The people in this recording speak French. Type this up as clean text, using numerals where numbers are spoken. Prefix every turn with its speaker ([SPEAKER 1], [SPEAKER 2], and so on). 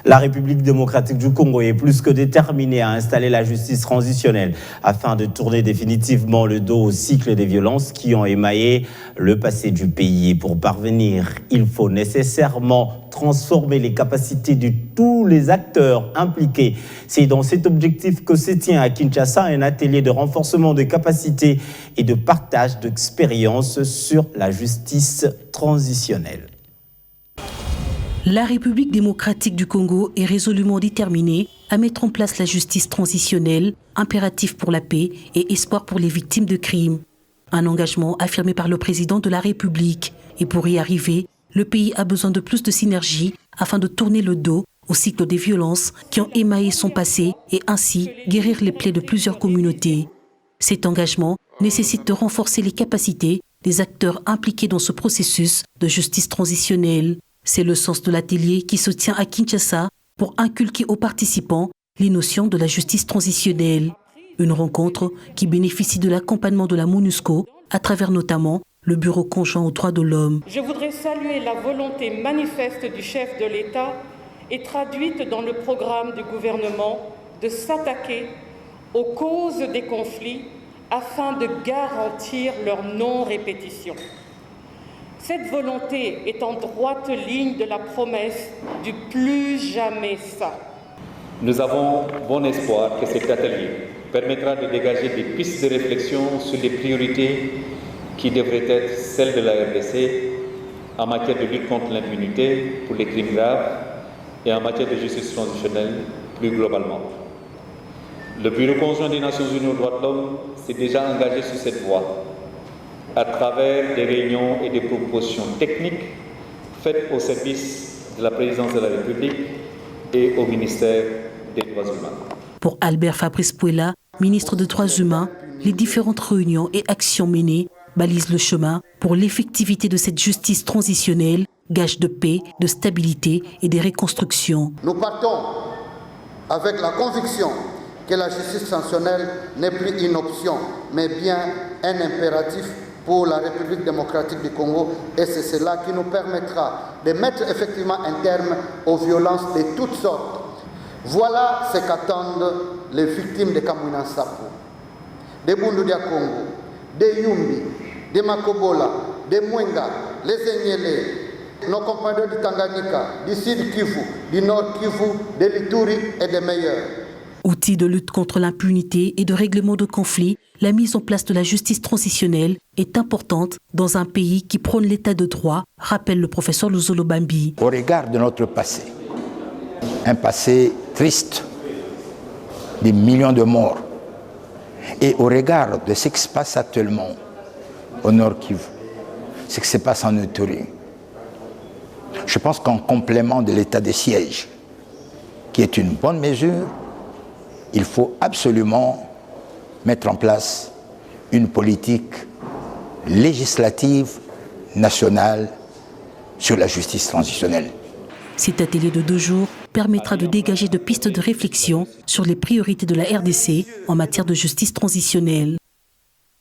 [SPEAKER 1] La République démocratique du Congo est plus que déterminée à installer la justice transitionnelle afin de tourner définitivement le dos au cycle des violences qui ont émaillé le passé du pays. Et pour parvenir, il faut nécessairement transformer les capacités de tous les acteurs impliqués. C'est dans cet objectif que se tient à Kinshasa un atelier de renforcement de capacités et de partage d'expériences sur la justice transitionnelle.
[SPEAKER 2] La République démocratique du Congo est résolument déterminée à mettre en place la justice transitionnelle, impératif pour la paix et espoir pour les victimes de crimes. Un engagement affirmé par le président de la République. Et pour y arriver, le pays a besoin de plus de synergie afin de tourner le dos au cycle des violences qui ont émaillé son passé et ainsi guérir les plaies de plusieurs communautés. Cet engagement nécessite de renforcer les capacités des acteurs impliqués dans ce processus de justice transitionnelle. C'est le sens de l'atelier qui se tient à Kinshasa pour inculquer aux participants les notions de la justice transitionnelle. Une rencontre qui bénéficie de l'accompagnement de la MONUSCO à travers notamment le Bureau conjoint aux droits de l'homme.
[SPEAKER 3] Je voudrais saluer la volonté manifeste du chef de l'État et traduite dans le programme du gouvernement de s'attaquer aux causes des conflits afin de garantir leur non-répétition. Cette volonté est en droite ligne de la promesse du plus jamais ça.
[SPEAKER 4] Nous avons bon espoir que cet atelier permettra de dégager des pistes de réflexion sur les priorités qui devraient être celles de la RDC en matière de lutte contre l'impunité pour les crimes graves et en matière de justice transitionnelle plus globalement. Le Bureau conjoint des Nations Unies aux droits de l'homme s'est déjà engagé sur cette voie à travers des réunions et des propositions techniques faites au service de la présidence de la République et au ministère des droits humains.
[SPEAKER 2] Pour Albert Fabrice Pouella, ministre des Droits humains, les différentes réunions et actions menées balisent le chemin pour l'effectivité de cette justice transitionnelle, gage de paix, de stabilité et de reconstruction.
[SPEAKER 5] Nous partons avec la conviction que la justice transitionnelle n'est plus une option, mais bien un impératif pour la République démocratique du Congo, et c'est cela qui nous permettra de mettre effectivement un terme aux violences de toutes sortes. Voilà ce qu'attendent les victimes de Kamwina Nsapu, de Bundudia Congo, de Yumbi, de Makobola, de Mwenga, les Enyele, nos compagnons du Tanganyika, du Sud Kivu, du Nord Kivu, de l'Ituri et des meilleurs.
[SPEAKER 2] Outil de lutte contre l'impunité et de règlement de conflits, la mise en place de la justice transitionnelle est importante dans un pays qui prône l'état de droit, rappelle le professeur Luzolo Bambi.
[SPEAKER 6] Au regard de notre passé, un passé triste, des millions de morts, et au regard de ce qui se passe actuellement au Nord Kivu, ce qui se passe en Ituri, je pense qu'en complément de l'état de siège, qui est une bonne mesure, il faut absolument mettre en place une politique législative nationale sur la justice transitionnelle.
[SPEAKER 2] Cet atelier de 2 jours permettra de dégager de pistes de réflexion sur les priorités de la RDC en matière de justice transitionnelle.